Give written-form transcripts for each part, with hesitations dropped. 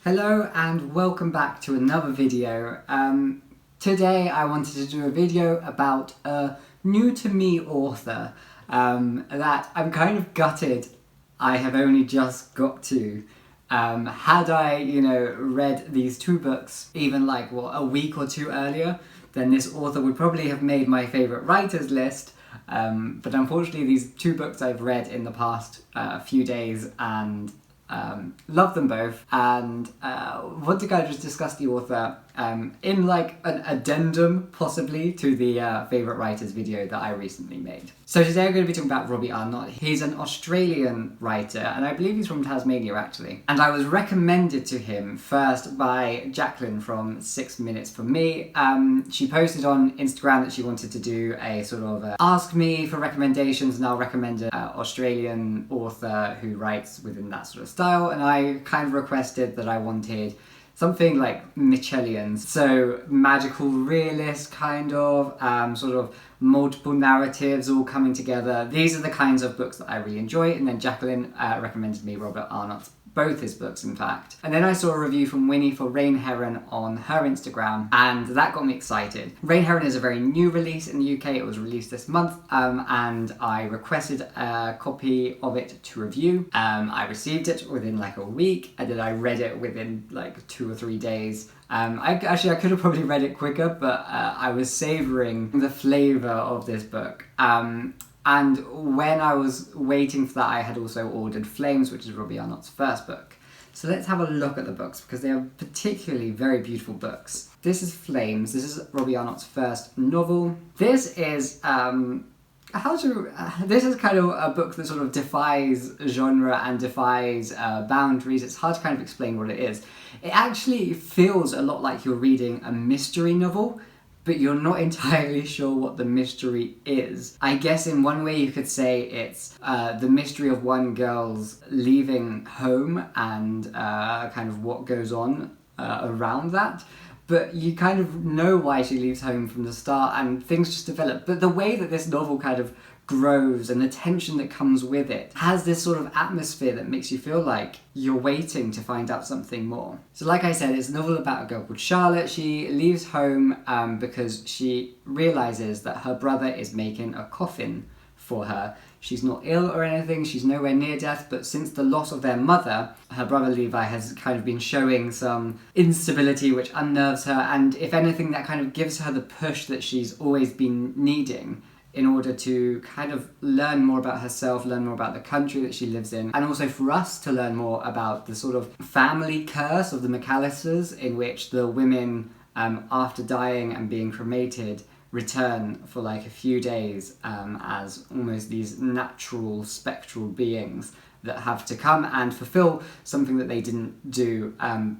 Hello and welcome back to another video. Today I wanted to do a video about a new to me author that I'm kind of gutted I have only just got to. Had I, read these two books even a week or two earlier, then this author would probably have made my favourite writers list. But unfortunately these two books I've read in the past few days and love them both, and want to kind of just discuss the author in like an addendum possibly to the favourite writers video that I recently made. So today I'm going to be talking about Robbie Arnott. He's an Australian writer and I believe he's from Tasmania actually. And I was recommended to him first by Jaclyn from 6 Minutes for Me. She posted on Instagram that she wanted to do a sort of ask me for recommendations and I'll recommend an Australian author who writes within that sort of style, and I kind of requested that I wanted something like Michellian's, so magical realist kind of, sort of multiple narratives all coming together. These are the kinds of books that I really enjoy, and then Jaclyn recommended me Robbie Arnott's, both his books in fact. And then I saw a review from Winnie for Rain Heron on her Instagram, and that got me excited. Rain Heron is a very new release in the UK, it was released this month, and I requested a copy of it to review. I received it within like a week, and then I read it within like 2 or 3 days. I could have probably read it quicker, but I was savouring the flavour of this book. And when I was waiting for that, I had also ordered Flames, which is Robbie Arnott's first book. So let's have a look at the books, because they are particularly very beautiful books. This is Flames. This is Robbie Arnott's first novel. This is this is kind of a book that sort of defies genre and defies boundaries. It's hard to kind of explain what it is. It actually feels a lot like you're reading a mystery novel, but you're not entirely sure what the mystery is. I guess in one way you could say it's the mystery of one girl's leaving home and kind of what goes on around that. But you kind of know why she leaves home from the start and things just develop. But the way that this novel kind of grows and the tension that comes with it has this sort of atmosphere that makes you feel like you're waiting to find out something more. So like I said, it's a novel about a girl called Charlotte. She leaves home because she realises that her brother is making a coffin for her. She's not ill or anything, she's nowhere near death, but since the loss of their mother, her brother Levi has kind of been showing some instability which unnerves her, and if anything that kind of gives her the push that she's always been needing in order to kind of learn more about herself, learn more about the country that she lives in, and also for us to learn more about the sort of family curse of the McAllisters, in which the women, after dying and being cremated, return for like a few days as almost these natural spectral beings that have to come and fulfill something that they didn't do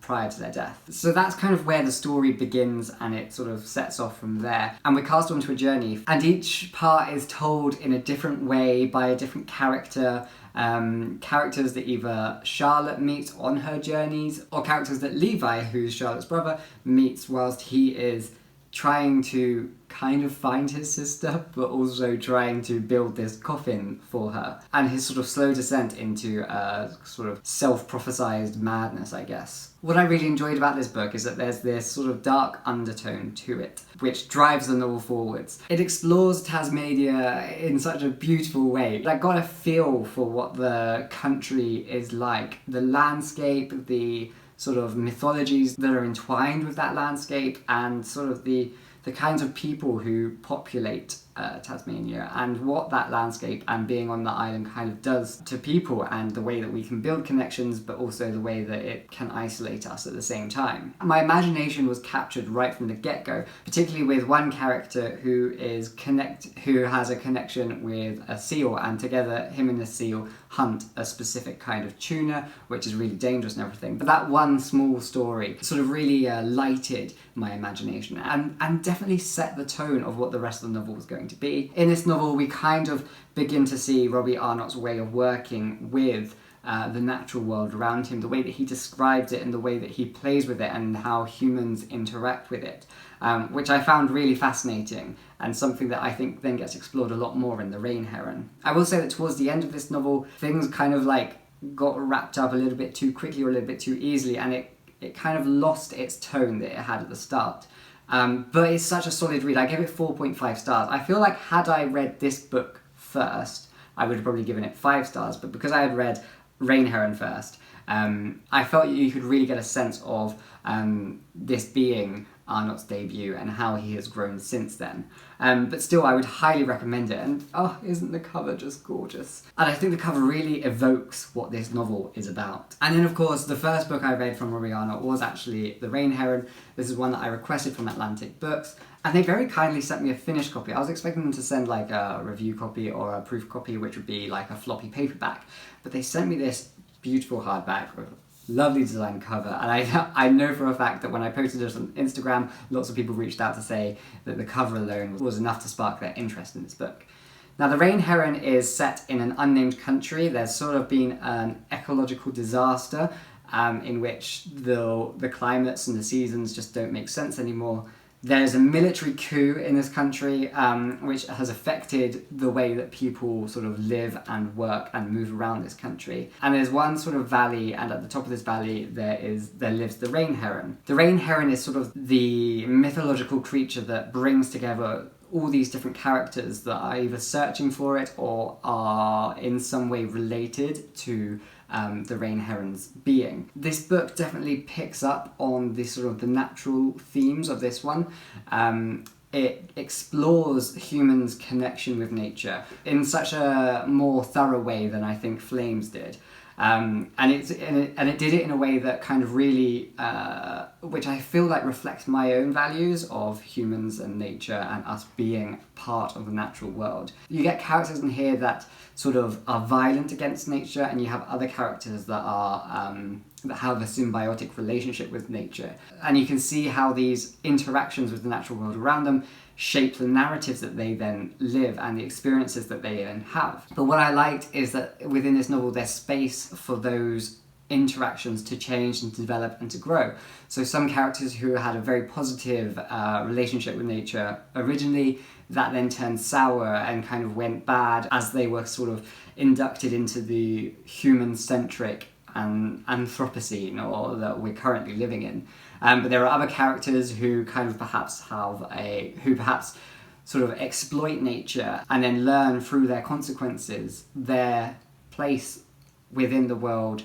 prior to their death. So that's kind of where the story begins, and it sort of sets off from there. And we're cast onto a journey, and each part is told in a different way by a different character. Characters that either Charlotte meets on her journeys, or characters that Levi, who's Charlotte's brother, meets whilst he is trying to kind of find his sister, but also trying to build this coffin for her, and his sort of slow descent into a sort of self-prophesized madness, I guess. What I really enjoyed about this book is that there's this sort of dark undertone to it, which drives the novel forwards. It explores Tasmania in such a beautiful way. I got a feel for what the country is like, the landscape, the sort of mythologies that are entwined with that landscape, and sort of the kinds of people who populate Tasmania, and what that landscape and being on the island kind of does to people, and the way that we can build connections, but also the way that it can isolate us at the same time. My imagination was captured right from the get-go, particularly with one character who has a connection with a seal, and together him and the seal hunt a specific kind of tuna, which is really dangerous and everything. But that one small story sort of really lighted my imagination and definitely set the tone of what the rest of the novel was going to be. In this novel, we kind of begin to see Robbie Arnott's way of working with the natural world around him, the way that he describes it and the way that he plays with it and how humans interact with it, which I found really fascinating and something that I think then gets explored a lot more in The Rain Heron. I will say that towards the end of this novel, things kind of like got wrapped up a little bit too quickly or a little bit too easily, and it kind of lost its tone that it had at the start. But it's such a solid read. I gave it 4.5 stars. I feel like had I read this book first, I would have probably given it 5 stars, but because I had read Rain Heron first, I felt you could really get a sense of this being Arnott's debut and how he has grown since then. But still, I would highly recommend it. And oh, isn't the cover just gorgeous? And I think the cover really evokes what this novel is about. And then, of course, the first book I read from Robbie Arnott was actually The Rain Heron. This is one that I requested from MCS-books. And they very kindly sent me a finished copy. I was expecting them to send like a review copy or a proof copy, which would be like a floppy paperback. But they sent me this beautiful hardback with lovely design cover, and I know for a fact that when I posted this on Instagram, lots of people reached out to say that the cover alone was enough to spark their interest in this book. Now, The Rain Heron is set in an unnamed country. There's sort of been an ecological disaster in which the climates and the seasons just don't make sense anymore. There's a military coup in this country which has affected the way that people sort of live and work and move around this country. And there's one sort of valley, and at the top of this valley there lives the Rain Heron. The Rain Heron is sort of the mythological creature that brings together all these different characters that are either searching for it or are in some way related to the Rain Heron's being. This book definitely picks up on the sort of the natural themes of this one. It explores humans' connection with nature in such a more thorough way than I think Flames did. And it did it in a way that kind of really, which I feel like reflects my own values of humans and nature and us being part of the natural world. You get characters in here that sort of are violent against nature, and you have other characters that are that have a symbiotic relationship with nature. And you can see how these interactions with the natural world around them shape the narratives that they then live and the experiences that they then have. But what I liked is that within this novel there's space for those interactions to change and to develop and to grow. So some characters who had a very positive relationship with nature originally, that then turned sour and kind of went bad as they were sort of inducted into the human-centric Anthropocene, or that we're currently living in. But there are other characters who kind of perhaps who perhaps sort of exploit nature and then learn through their consequences their place within the world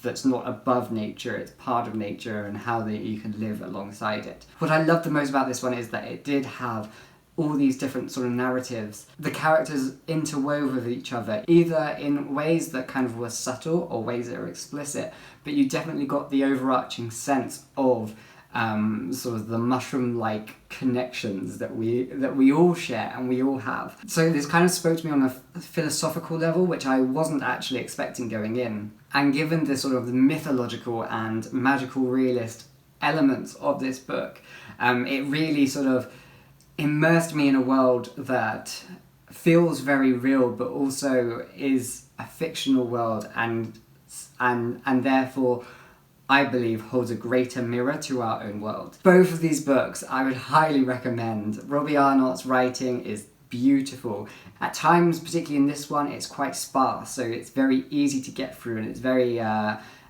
that's not above nature, it's part of nature, and how you can live alongside it. What I loved the most about this one is that it did have all these different sort of narratives. The characters interwove with each other, either in ways that kind of were subtle or ways that are explicit, but you definitely got the overarching sense of sort of the mushroom-like connections that we all share and we all have. So this kind of spoke to me on a philosophical level, which I wasn't actually expecting going in. And given the sort of the mythological and magical realist elements of this book, it really sort of immersed me in a world that feels very real, but also is a fictional world, and therefore I believe holds a greater mirror to our own world. Both of these books I would highly recommend. Robbie Arnott's writing is beautiful. At times, particularly in this one, it's quite sparse, so it's very easy to get through, and it's very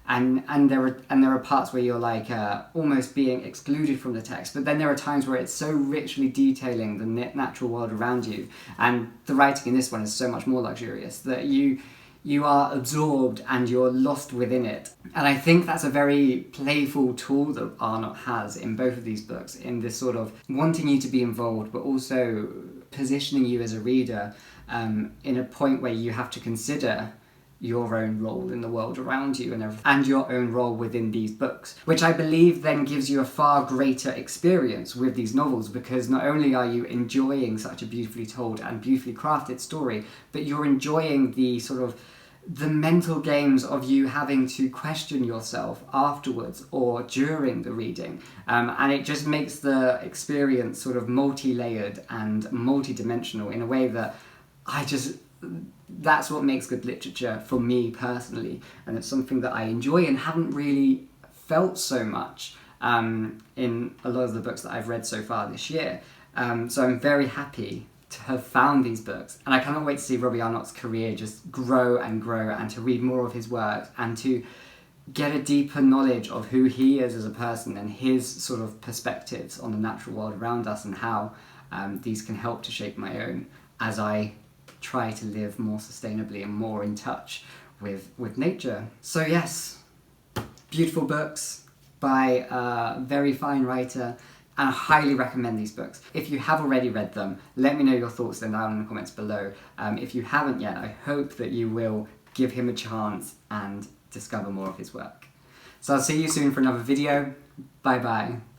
and there are parts where you're like almost being excluded from the text, but then there are times where it's so richly detailing the natural world around you, and the writing in this one is so much more luxurious that you are absorbed and you're lost within it. And I think that's a very playful tool that Arnott has in both of these books, in this sort of wanting you to be involved, but also positioning you as a reader in a point where you have to consider your own role in the world around you and your own role within these books, which I believe then gives you a far greater experience with these novels, because not only are you enjoying such a beautifully told and beautifully crafted story, but you're enjoying the sort of the mental games of you having to question yourself afterwards or during the reading, and it just makes the experience sort of multi-layered and multi-dimensional in a way that that's what makes good literature for me personally, and it's something that I enjoy and haven't really felt so much in a lot of the books that I've read so far this year. So I'm very happy to have found these books, and I cannot wait to see Robbie Arnott's career just grow and grow, and to read more of his work, and to get a deeper knowledge of who he is as a person and his sort of perspectives on the natural world around us, and how these can help to shape my own as I try to live more sustainably and more in touch with nature. So yes, beautiful books by a very fine writer, and I highly recommend these books. If you have already read them, let me know your thoughts down in the comments below. If you haven't yet, I hope that you will give him a chance and discover more of his work. So I'll see you soon for another video. Bye bye.